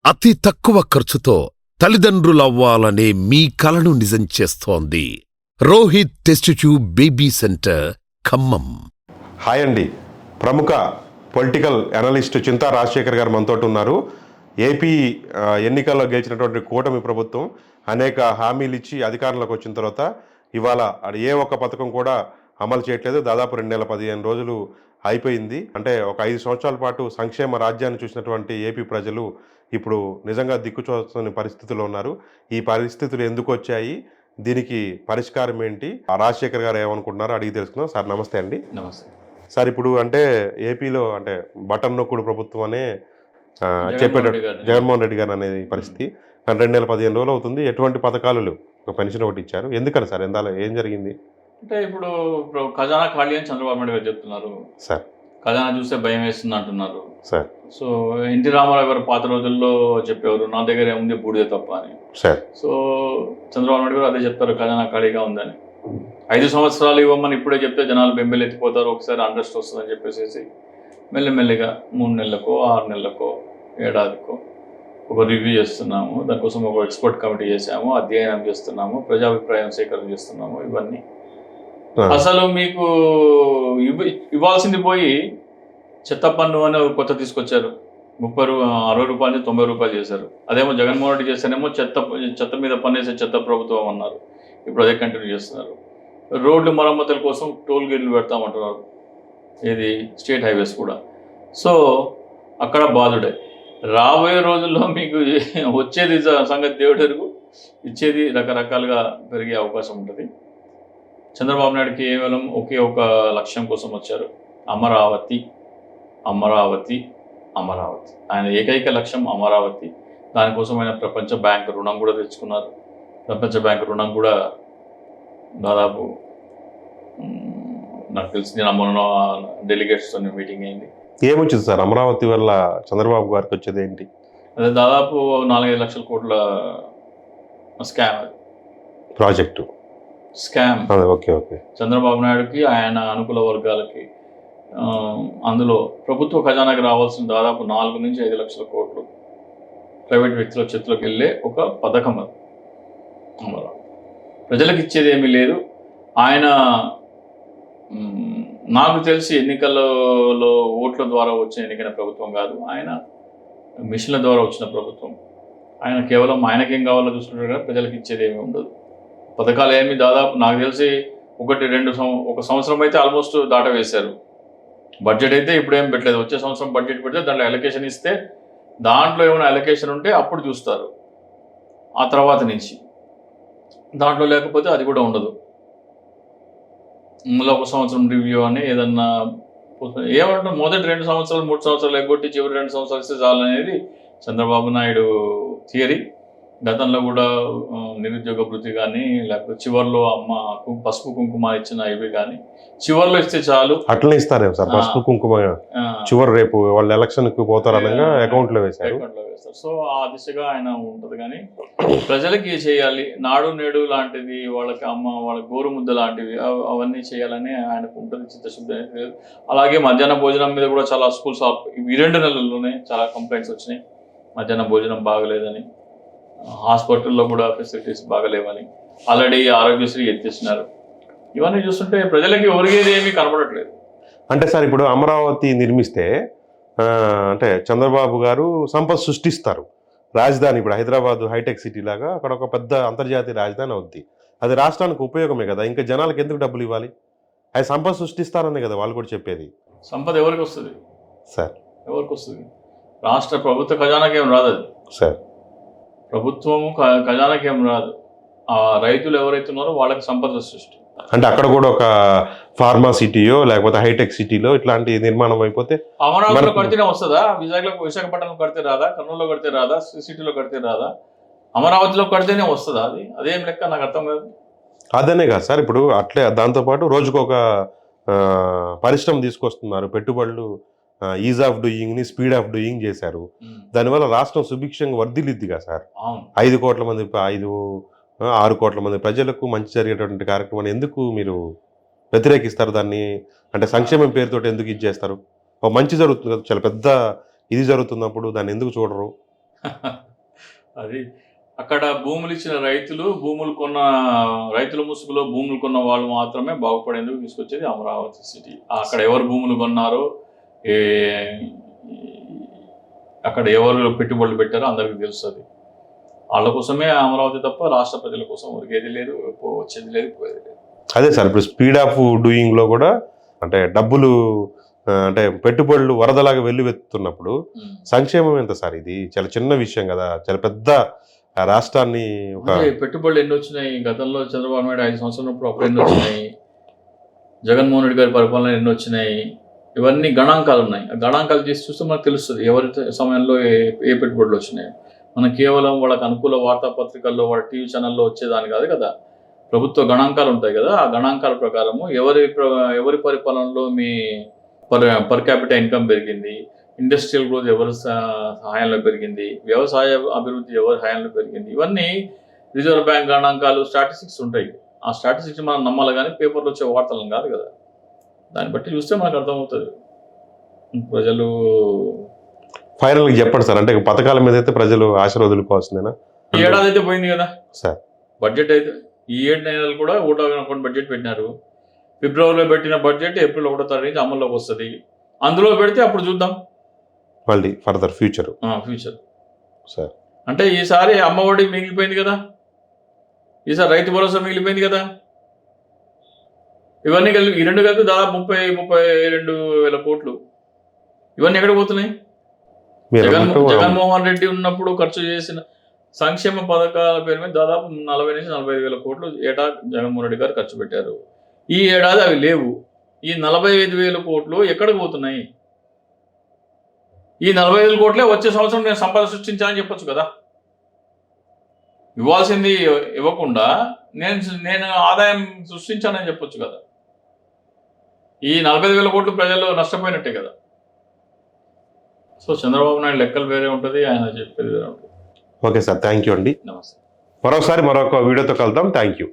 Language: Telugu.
అతి తక్కువ ఖర్చుతో తల్లిదండ్రులవ్వాలనే మీ కలను నిజం చేస్తోంది Rohit test tube baby centre Khammam. Hi అండి, ప్రముఖ పొలిటికల్ అనలిస్ట్ చింతా రాజశేఖర్ గారు మనతో ఉన్నారు. ఏపీ ఎన్నికల్లో గెలిచినటువంటి కూటమి ప్రభుత్వం అనేక హామీలు ఇచ్చి అధికారంలోకి వచ్చిన తర్వాత ఇవాళ ఏ ఒక్క పథకం కూడా అమలు చేయట్లేదు. దాదాపు 2 నెలల 15 రోజులు అయిపోయింది. అంటే ఒక 5 సంవత్సరాల పాటు సంక్షేమ రాజ్యాన్ని చూసినటువంటి ఏపీ ప్రజలు ఇప్పుడు నిజంగా దిక్కుచోని పరిస్థితుల్లో ఉన్నారు. ఈ పరిస్థితులు ఎందుకు వచ్చాయి, దీనికి పరిష్కారం ఏంటి, రాజశేఖర్ గారు ఏమనుకుంటున్నారో అడిగి తెలుసుకుందాం. సార్ నమస్తే అండి. నమస్తే సార్, ఇప్పుడు అంటే ఏపీలో అంటే బటన్ నొక్కుడు ప్రభుత్వం అనే చెప్పేటట్టు జగన్మోహన్ రెడ్డి గారు అనేది పరిస్థితి. 2 నెలల 15 రోజులు అవుతుంది. ఎటువంటి పథకాలు లేవు. ఒక పెన్షన్ ఒకటి ఇచ్చారు. ఎందుకని సార్, ఏం జరిగింది? అంటే ఇప్పుడు ఖజానా ఖాళీ అని చంద్రబాబు నాయుడు గారు చెప్తున్నారు. సార్ ఖజానా చూస్తే భయం వేస్తుంది అంటున్నారు. సార్ సో ఎన్టీ రామారావు గారు పాత రోజుల్లో చెప్పేవారు, నా దగ్గర ఏముంది బూడిదే తప్ప అని. సార్ సో చంద్రబాబు నాయుడు గారు అదే చెప్తారు, ఖజానా ఖాళీగా ఉందని. 5 సంవత్సరాలు ఇవ్వమని ఇప్పుడే చెప్తే జనాలు బెంబెలు ఎత్తిపోతారు, ఒకసారి అండ్రెస్ట్ వస్తుందని చెప్పేసి మెల్లిమెల్లిగా 3 నెలలకో 6 నెలలకో ఏడాదికో ఒక రివ్యూ చేస్తున్నాము, దానికోసం ఒక ఎక్స్పర్ట్ కమిటీ చేసాము, అధ్యయనం చేస్తున్నాము, ప్రజాభిప్రాయం సేకరణ చేస్తున్నాము. ఇవన్నీ అసలు మీకు ఇవ్వాల్సింది పోయి చెత్త పన్ను అని కొత్త తీసుకొచ్చారు. 60 రూపాయల నుంచి 90 రూపాయలు చేశారు. అదేమో జగన్మోహన్ రెడ్డి చేస్తేనేమో చెత్త మీద పన్నేసే చెత్త ప్రభుత్వం అన్నారు. ఇప్పుడు అదే కంటిన్యూ చేస్తున్నారు. రోడ్లు మరమ్మతుల కోసం టోల్ గేట్లు పెడతామంటున్నారు, ఏది స్టేట్ హైవేస్ కూడా. సో అక్కడ బాధుడే. రాబోయే రోజుల్లో మీకు వచ్చేది సంగతి దేవుడు ఎరుగు, ఇచ్చేది రకరకాలుగా పెరిగే అవకాశం ఉంటుంది. చంద్రబాబు నాయుడుకి కేవలం ఒకే ఒక లక్ష్యం కోసం వచ్చారు, అమరావతి అమరావతి అమరావతి. ఆయన ఏకైక లక్ష్యం అమరావతి. దానికోసం ఆయన ప్రపంచ బ్యాంక్ రుణం కూడా తెచ్చుకున్నారు. ప్రపంచ బ్యాంక్ రుణం కూడా దాదాపు నాకు తెలిసి నేను మొన్న డెలిగేట్స్తో మీటింగ్ అయింది. ఏమొచ్చింది సార్ అమరావతి వల్ల చంద్రబాబు గారికి వచ్చేది ఏంటి? అదే దాదాపు 4-5 లక్షల కోట్ల scam, project scam. Okay okay. Chandrababu నాయుడుకి ఆయన అనుకూల వర్గాలకి, అందులో ప్రభుత్వ ఖజానాకి రావాల్సిన దాదాపు 4 నుంచి 5 లక్షల కోట్లు ప్రైవేట్ వ్యక్తుల చేతిలోకి వెళ్ళే ఒక పథకం అది. ప్రజలకు ఇచ్చేది ఏమీ లేదు. ఆయన నాకు తెలిసి ఎన్నికల్లో ఓట్ల ద్వారా వచ్చిన ఎన్నికైన ప్రభుత్వం కాదు, ఆయన మిషన్ల ద్వారా వచ్చిన ప్రభుత్వం. ఆయన కేవలం ఆయనకేం కావాలో చూసుకుంటారు కానీ ప్రజలకు ఇచ్చేది ఏమీ ఉండదు. పథకాలు ఏమి దాదాపు నాకు తెలిసి 1 సంవత్సరం అయితే ఆల్మోస్ట్ దాటవేశారు. బడ్జెట్ అయితే ఇప్పుడు ఏం పెట్టలేదు. వచ్చే సంవత్సరం బడ్జెట్ పెడితే దాంట్లో అలొకేషన్ ఇస్తే, దాంట్లో ఏమైనా అలొకేషన్ ఉంటే అప్పుడు చూస్తారు. ఆ తర్వాత నుంచి దాంట్లో లేకపోతే అది కూడా ఉండదు. మళ్ళీ 1 సంవత్సరం రివ్యూ అని ఏదన్నా ఏమంటారు, మొదటి 2 సంవత్సరాలు 3 సంవత్సరాలు ఎగ్గొట్టి చివరి 2 సంవత్సరాలు ఇస్తే చాలనేది చంద్రబాబు నాయుడు థియరీ. గతంలో కూడా నిరుద్యోగ భృతి కానీ, లేకపోతే చివరిలో పసుపు కుంకుమ ఇచ్చిన ఇవి కానీ చివరిలో ఇస్తే చాలు. అట్లనే ఇస్తారేమో సార్ పసుపు కుంకుమ చివరి, రేపు వాళ్ళు ఎలక్షన్ కి పోతారనగా అకౌంట్లో వేస్తారు. సో ఆ దిశగా ఆయన ఉంటుంది. కానీ ప్రజలకి చేయాలి, నాడు నేడు లాంటిది, వాళ్ళకి వాళ్ళ గోరుముద్ద లాంటివి అవన్నీ చేయాలని ఆయనకు ఉంటుంది, చిత్తశుద్ధి అనేది లేదు. అలాగే మధ్యాహ్న భోజనం మీద కూడా చాలా స్కూల్స్ ఈ 2 నెలల్లోనే చాలా కంప్లైంట్స్ వచ్చినాయి. మధ్యాహ్న భోజనం బాగలేదని, హాస్పిటల్లో కూడా ఫెసిలిటీస్ బాగలేవని, ఆల్రెడీ ఆరోగ్యశ్రీ ఎత్తేసినారు. ఇవన్నీ చూస్తుంటే ప్రజలకి ఒరిగేది ఏమీ కనపడట్లేదు. అంటే సార్ ఇప్పుడు అమరావతి నిర్మిస్తే అంటే చంద్రబాబు గారు సంపద సృష్టిస్తారు. రాజధాని ఇప్పుడు హైదరాబాద్ హైటెక్ సిటీ లాగా అక్కడ ఒక పెద్ద అంతర్జాతీయ రాజధాని అవుద్ది. అది రాష్ట్రానికి ఉపయోగమే కదా, ఇంకా జనాలకు ఎందుకు డబ్బులు ఇవ్వాలి? అది సంపద సృష్టిస్తారనే కదా వాళ్ళు కూడా చెప్పేది. సంపద ఎవరికి వస్తుంది సార్? ఎవరికి వస్తుంది? రాష్ట్ర ప్రభుత్వ ఖజానాకి ఏం రాదు అది సార్. ప్రభుత్వము ఖజానాకి ఏం రాదు. ఆ రైతులు ఎవరైతే ఉన్నారో వాళ్ళకి సంపద సృష్టి. అంటే అక్కడ కూడా ఒక ఫార్మా సిటీయో లేకపోతే హైటెక్ సిటీలో ఇట్లాంటి నిర్మాణం అయిపోతే అమరావతిలో కడితేనే వస్తుందా? విశాఖపట్నంలో కడితే రాదా? కర్నూలులో కడితే రాదా? సిటీలో కడితే రాదా? అమరావతిలో కడితేనే వస్తుందా? అదేం లెక్క నాకు అర్థం కాదు. అదనే కాదు సార్, ఇప్పుడు అట్లే దాంతోపాటు రోజుకు ఒక పరిశ్రమ తీసుకొస్తున్నారు, పెట్టుబడులు ఈజ్ ఆఫ్ డూయింగ్ ని స్పీడ్ ఆఫ్ డూయింగ్ చేశారు. దానివల్ల రాష్ట్రం సుభిక్షంగా వర్ధిల్లిద్దిగా సార్. 5 కోట్ల మంది 6 కోట్ల మంది ప్రజలకు మంచి జరిగేటువంటి కార్యక్రమాన్ని ఎందుకు మీరు వ్యతిరేకిస్తారు? దాన్ని అంటే సంక్షేమం పేరుతో ఎందుకు ఇది చేస్తారు? మంచి జరుగుతుంది కదా, చాలా పెద్ద ఇది జరుగుతున్నప్పుడు దాన్ని ఎందుకు చూడరు? అది అక్కడ భూములు ఇచ్చిన రైతులు, రైతుల ముసుగులో భూములు కొన్న వాళ్ళు మాత్రమే బాగుపడేందుకు తీసుకొచ్చేది అమరావతి సిటీ. అక్కడ ఎవరు భూములు కొన్నారో, అక్కడ ఎవరు పెట్టుబడులు పెట్టారో అందరికీ తెలుస్తుంది. వాళ్ళ కోసమే అమరావతి తప్ప రాష్ట్ర ప్రజల కోసం ఉరికేది లేదు, వచ్చేది లేదు, పోయేది లేదు. అదే సార్, ఇప్పుడు స్పీడ్ ఆఫ్ డూయింగ్లో కూడా అంటే డబ్బులు అంటే పెట్టుబడులు వరదలాగా వెల్లువెత్తుతున్నప్పుడు సంక్షేమం ఎంత సార్? ఇది చాలా చిన్న విషయం కదా, చాలా పెద్ద రాష్ట్రాన్ని పెట్టుబడులు ఎన్ని వచ్చినాయి గతంలో? చంద్రబాబు నాయుడు 5 సంవత్సరాలు ఉన్నప్పుడు అప్పుడు ఎన్ని వచ్చినాయి? జగన్మోహన్ రెడ్డి గారి పరిపాలన ఎన్ని వచ్చినాయి? ఇవన్నీ గణాంకాలు ఉన్నాయి. ఆ గణాంకాలు తీసి చూస్తే మనకు తెలుస్తుంది ఎవరి సమయంలో ఏ పెట్టుబడులు వచ్చినాయి. మనం కేవలం వాళ్ళకి అనుకూల వార్తాపత్రికల్లో, వాళ్ళ టీవీ ఛానల్లో వచ్చేదాని కాదు కదా. ప్రభుత్వ గణాంకాలు ఉంటాయి కదా, ఆ గణాంకాల ప్రకారము ఎవరి పరిపాలనలో మీ పర్ క్యాపిటల్ ఇన్కమ్ పెరిగింది, ఇండస్ట్రియల్ గ్రోత్ ఎవరి సహాయంలో పెరిగింది, వ్యవసాయ అభివృద్ధి ఎవరి సహాయంలో పెరిగింది, ఇవన్నీ రిజర్వ్ బ్యాంక్ గణాంకాలు, స్టాటిస్టిక్స్ ఉంటాయి. ఆ స్టాటిస్టిక్స్ మనం నమ్మాలి కానీ పేపర్లో వచ్చే వార్తలను కాదు కదా. దాన్ని బట్టి చూస్తే మనకు అర్థమవుతుంది. ప్రజలు ఫైనల్గా చెప్పండి సార్, అంటే పథకాల మీద అయితే ప్రజలు ఆశ వదులుకోవాల్సిందేనా? ఈ ఏడాది అయితే పోయింది కదా సార్. బడ్జెట్ అయితే ఈ 7 నెలలు కూడా 1 బడ్జెట్ పెట్టినారు. ఫిబ్రవరిలో పెట్టిన బడ్జెట్ ఏప్రిల్ 1వ తారీఖు నుంచి అమల్లోకి వస్తుంది. అందులో పెడితే అప్పుడు చూద్దాం మళ్ళీ ఫర్దర్ ఫ్యూచర్ సార్. అంటే ఈసారి అమ్మఒడి మిగిలిపోయింది కదా, ఈసారి రైతు భరోసా మిగిలిపోయింది కదా. ఇవన్నీ కలిపి ఈ 2 కలిపి దాదాపు 32,000 కోట్లు. ఇవన్నీ ఎక్కడ పోతున్నాయి? జగన్మోహన్ రెడ్డి ఉన్నప్పుడు ఖర్చు చేసిన సంక్షేమ పథకాల పేరు మీద దాదాపు 40,000 నుంచి 45,000 కోట్లు ఏటా జగన్మోహన్ రెడ్డి గారు ఖర్చు పెట్టారు. ఈ ఏడాది అవి లేవు. ఈ 45,000 కోట్లు ఎక్కడికి పోతున్నాయి? ఈ 45,000 కోట్లే వచ్చే సంవత్సరం నేను సంపద సృష్టించాలని చెప్పొచ్చు కదా. ఇవ్వాల్సింది ఇవ్వకుండా నేను ఆదాయం సృష్టించానని చెప్పొచ్చు కదా. ఈ 45,000 కోట్లు ప్రజలు నష్టపోయినట్టే కదా. సో చంద్రబాబు నాయుడు లెక్కలు వేరే ఉంటుంది, ఆయన చెప్పేది వేరే ఉంటుంది. ఓకే సార్, థ్యాంక్ యూ అండి. నమస్తే. మరొక వీడియోతో కలుద్దాం. Thank you.